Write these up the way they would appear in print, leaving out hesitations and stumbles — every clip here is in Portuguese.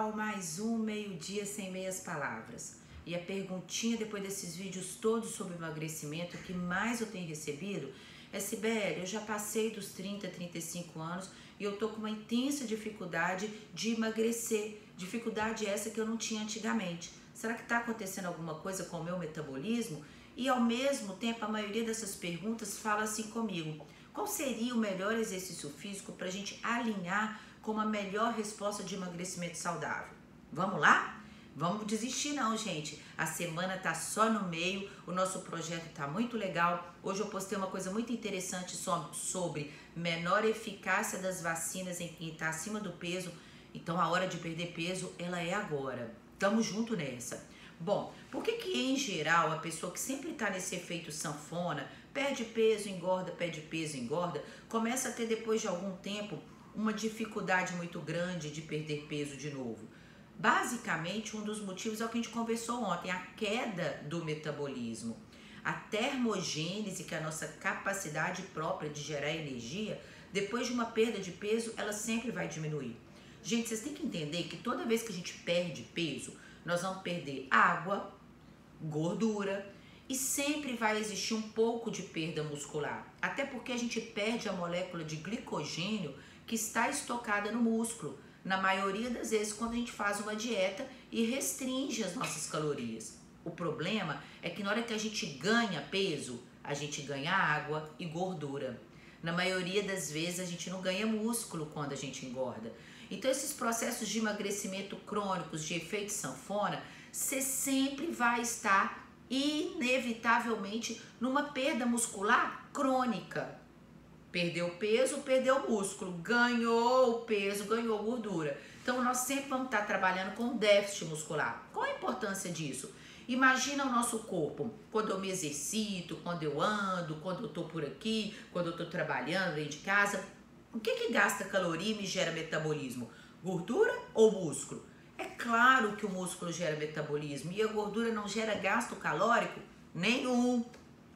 pessoal, mais um meio-dia sem meias palavras. E a perguntinha depois desses vídeos todos sobre emagrecimento que mais eu tenho recebido é: Sibeli, eu já passei dos 30, 35 anos e eu tô com uma intensa dificuldade de emagrecer. Dificuldade essa que eu não tinha antigamente. Será que tá acontecendo alguma coisa com o meu metabolismo? E ao mesmo tempo a maioria dessas perguntas fala assim comigo: qual seria o melhor exercício físico para a gente alinhar com uma melhor resposta de emagrecimento saudável? Vamos lá? Vamos desistir não, gente. A semana tá só no meio, o nosso projeto tá muito legal. Hoje eu postei uma coisa muito interessante sobre menor eficácia das vacinas em quem tá acima do peso. Então a hora de perder peso, ela é agora. Tamo junto nessa. Bom, por que em geral a pessoa que sempre tá nesse efeito sanfona, perde peso, engorda, começa a ter depois de algum tempo uma dificuldade muito grande de perder peso de novo? Basicamente, um dos motivos é o que a gente conversou ontem, a queda do metabolismo. A termogênese, que é a nossa capacidade própria de gerar energia, depois de uma perda de peso, ela sempre vai diminuir. Gente, vocês têm que entender que toda vez que a gente perde peso, nós vamos perder água, gordura e sempre vai existir um pouco de perda muscular. Até porque a gente perde a molécula de glicogênio que está estocada no músculo, na maioria das vezes quando a gente faz uma dieta e restringe as nossas calorias. O problema é que na hora que a gente ganha peso, a gente ganha água e gordura. Na maioria das vezes a gente não ganha músculo quando a gente engorda. Então esses processos de emagrecimento crônicos, de efeito sanfona, você sempre vai estar inevitavelmente numa perda muscular crônica. Perdeu peso, perdeu músculo, ganhou peso, ganhou gordura. Então nós sempre vamos estar trabalhando com déficit muscular. Qual a importância disso? Imagina o nosso corpo, quando eu me exercito, quando eu ando, quando eu tô por aqui, quando eu tô trabalhando dentro de casa. O que gasta caloria e me gera metabolismo? Gordura ou músculo? É claro que o músculo gera metabolismo e a gordura não gera gasto calórico nenhum.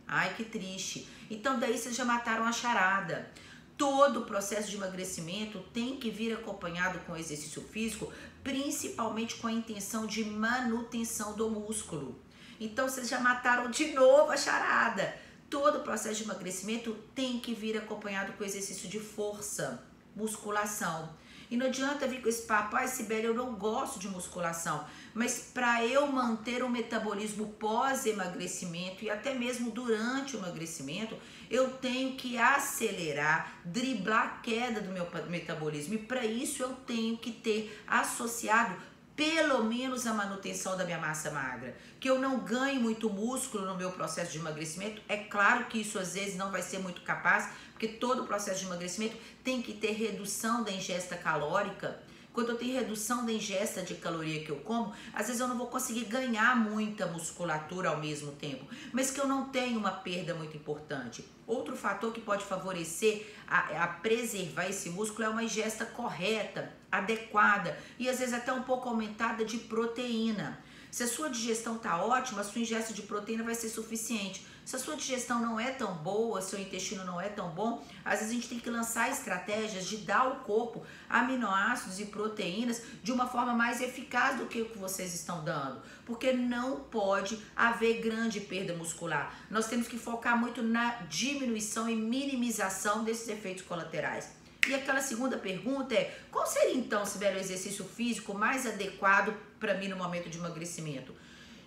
Ai, que triste. Então daí vocês já mataram a charada. Todo o processo de emagrecimento tem que vir acompanhado com exercício físico, principalmente com a intenção de manutenção do músculo. Então vocês já mataram de novo a charada. Todo o processo de emagrecimento tem que vir acompanhado com exercício de força, musculação. E não adianta vir com esse papo: ai, Sibeli, eu não gosto de musculação. Mas para eu manter o metabolismo pós-emagrecimento e até mesmo durante o emagrecimento, eu tenho que acelerar, driblar a queda do meu metabolismo. E para isso eu tenho que ter associado pelo menos a manutenção da minha massa magra. Que eu não ganhe muito músculo no meu processo de emagrecimento. É claro que isso às vezes não vai ser muito capaz, porque todo o processo de emagrecimento tem que ter redução da ingesta calórica. Quando eu tenho redução da ingesta de caloria que eu como, às vezes eu não vou conseguir ganhar muita musculatura ao mesmo tempo, mas que eu não tenho uma perda muito importante. Outro fator que pode favorecer a preservar esse músculo é uma ingesta correta, adequada e às vezes até um pouco aumentada de proteína. Se a sua digestão está ótima, a sua ingesta de proteína vai ser suficiente. Se a sua digestão não é tão boa, seu intestino não é tão bom, às vezes a gente tem que lançar estratégias de dar ao corpo aminoácidos e proteínas de uma forma mais eficaz do que o que vocês estão dando. Porque não pode haver grande perda muscular. Nós temos que focar muito na diminuição e minimização desses efeitos colaterais. E aquela segunda pergunta é: qual seria então, Sibeli, o exercício físico mais adequado para mim no momento de emagrecimento?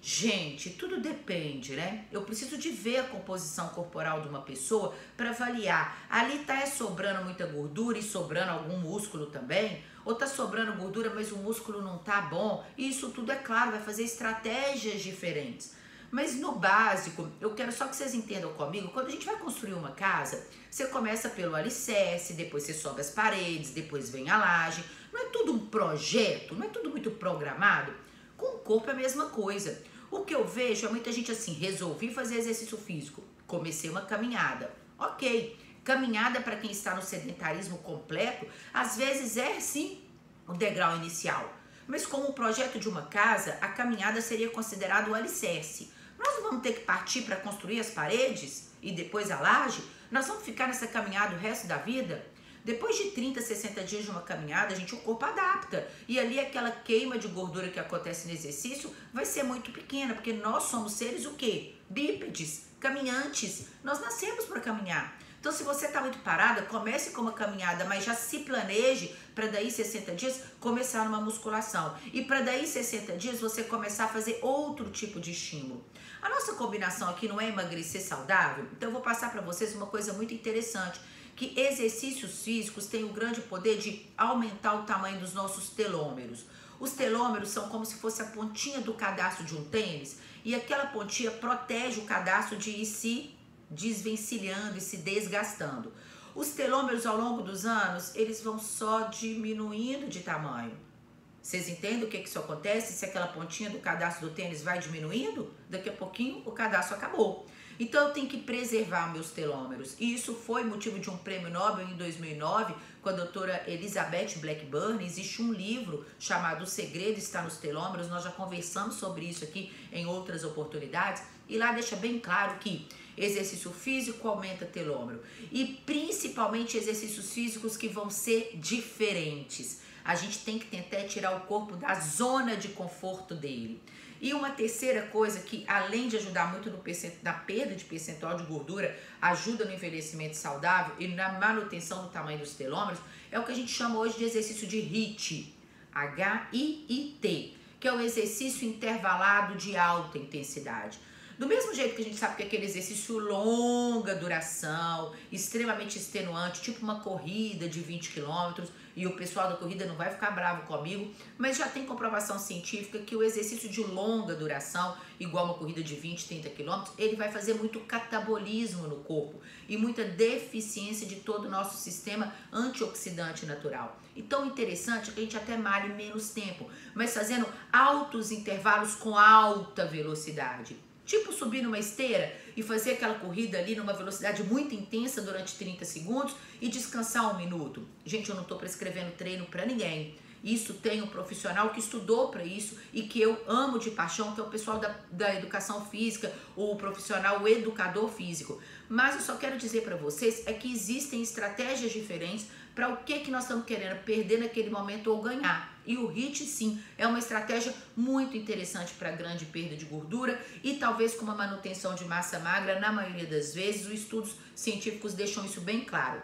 Gente, tudo depende, né? Eu preciso de ver a composição corporal de uma pessoa para avaliar. Ali tá sobrando muita gordura e sobrando algum músculo também? Ou tá sobrando gordura, mas o músculo não tá bom? E isso tudo, é claro, vai fazer estratégias diferentes. Mas no básico, eu quero só que vocês entendam comigo, quando a gente vai construir uma casa, você começa pelo alicerce, depois você sobe as paredes, depois vem a laje. Não é tudo um projeto, não é tudo muito programado? Com o corpo é a mesma coisa. O que eu vejo é muita gente assim: resolvi fazer exercício físico, comecei uma caminhada. Ok, caminhada para quem está no sedentarismo completo, às vezes é sim o degrau inicial. Mas como o projeto de uma casa, a caminhada seria considerado o alicerce. Nós não vamos ter que partir para construir as paredes e depois a laje? Nós vamos ficar nessa caminhada o resto da vida? Depois de 30, 60 dias de uma caminhada, gente, o corpo adapta. E ali aquela queima de gordura que acontece no exercício vai ser muito pequena, porque nós somos seres o quê? Bípedes, caminhantes. Nós nascemos para caminhar. Então, se você está muito parada, comece com uma caminhada, mas já se planeje para daí 60 dias começar uma musculação. E para daí 60 dias você começar a fazer outro tipo de estímulo. A nossa combinação aqui não é emagrecer saudável? Então, eu vou passar para vocês uma coisa muito interessante, que exercícios físicos têm o grande poder de aumentar o tamanho dos nossos telômeros. Os telômeros são como se fosse a pontinha do cadarço de um tênis, e aquela pontinha protege o cadarço de ir se desvencilhando e se desgastando. Os telômeros ao longo dos anos, eles vão só diminuindo de tamanho. Vocês entendem o que isso acontece? Se aquela pontinha do cadarço do tênis vai diminuindo, daqui a pouquinho o cadarço acabou. Então eu tenho que preservar meus telômeros. E isso foi motivo de um prêmio Nobel em 2009, com a doutora Elizabeth Blackburn. Existe um livro chamado O Segredo Está nos Telômeros. Nós já conversamos sobre isso aqui em outras oportunidades. E lá deixa bem claro que exercício físico aumenta telômero. E principalmente exercícios físicos que vão ser diferentes. A gente tem que tentar tirar o corpo da zona de conforto dele. E uma terceira coisa que, além de ajudar muito na perda de percentual de gordura, ajuda no envelhecimento saudável e na manutenção do tamanho dos telômeros, é o que a gente chama hoje de exercício de HIIT, H-I-I-T, que é o exercício intervalado de alta intensidade. Do mesmo jeito que a gente sabe que aquele exercício longa duração, extremamente extenuante, tipo uma corrida de 20 quilômetros, e o pessoal da corrida não vai ficar bravo comigo, mas já tem comprovação científica que o exercício de longa duração, igual uma corrida de 20, 30 quilômetros, ele vai fazer muito catabolismo no corpo e muita deficiência de todo o nosso sistema antioxidante natural. E tão interessante que a gente até malhe menos tempo, mas fazendo altos intervalos com alta velocidade. Tipo subir numa esteira e fazer aquela corrida ali numa velocidade muito intensa durante 30 segundos e descansar 1 minuto. Gente, eu não estou prescrevendo treino para ninguém. Isso tem um profissional que estudou para isso e que eu amo de paixão, que é o pessoal da educação física, o profissional, o educador físico. Mas eu só quero dizer para vocês é que existem estratégias diferentes para o que nós estamos querendo perder naquele momento ou ganhar. E o HIIT, sim, é uma estratégia muito interessante para grande perda de gordura e talvez com uma manutenção de massa magra, na maioria das vezes, os estudos científicos deixam isso bem claro.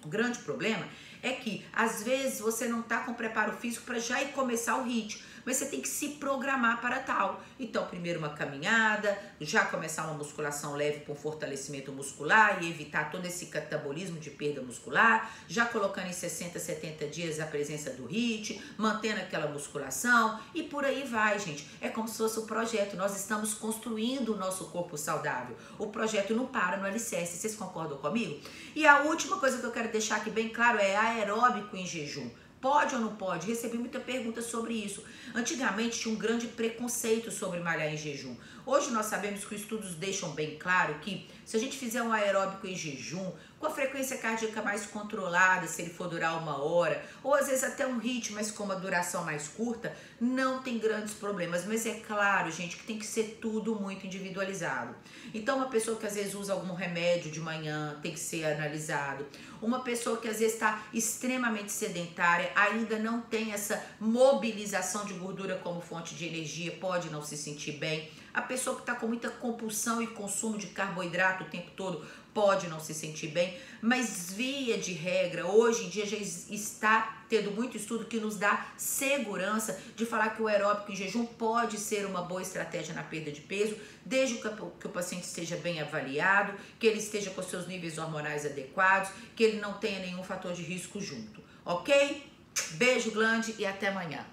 O grande problema é que, às vezes, você não está com preparo físico para já ir começar o HIIT, mas você tem que se programar para tal. Então, primeiro uma caminhada, já começar uma musculação leve com fortalecimento muscular e evitar todo esse catabolismo de perda muscular, já colocando em 60, 70 dias a presença do HIIT, mantendo aquela musculação e por aí vai, gente. É como se fosse um projeto, nós estamos construindo o nosso corpo saudável. O projeto não para no alicerce, vocês concordam comigo? E a última coisa que eu quero deixar aqui bem claro é aeróbico em jejum. Pode ou não pode? Recebi muita pergunta sobre isso. Antigamente tinha um grande preconceito sobre malhar em jejum. Hoje nós sabemos que os estudos deixam bem claro que se a gente fizer um aeróbico em jejum, com a frequência cardíaca mais controlada, se ele for durar 1 hora, ou às vezes até um HIIT, mas com uma duração mais curta, não tem grandes problemas. Mas é claro, gente, que tem que ser tudo muito individualizado. Então, uma pessoa que às vezes usa algum remédio de manhã tem que ser analisado. Uma pessoa que às vezes está extremamente sedentária, ainda não tem essa mobilização de gordura como fonte de energia, pode não se sentir bem. A pessoa que está com muita compulsão e consumo de carboidrato o tempo todo pode não se sentir bem, mas via de regra, hoje em dia já está tendo muito estudo que nos dá segurança de falar que o aeróbico em jejum pode ser uma boa estratégia na perda de peso, desde que o paciente esteja bem avaliado, que ele esteja com seus níveis hormonais adequados, que ele não tenha nenhum fator de risco junto, ok? Beijo grande e até amanhã.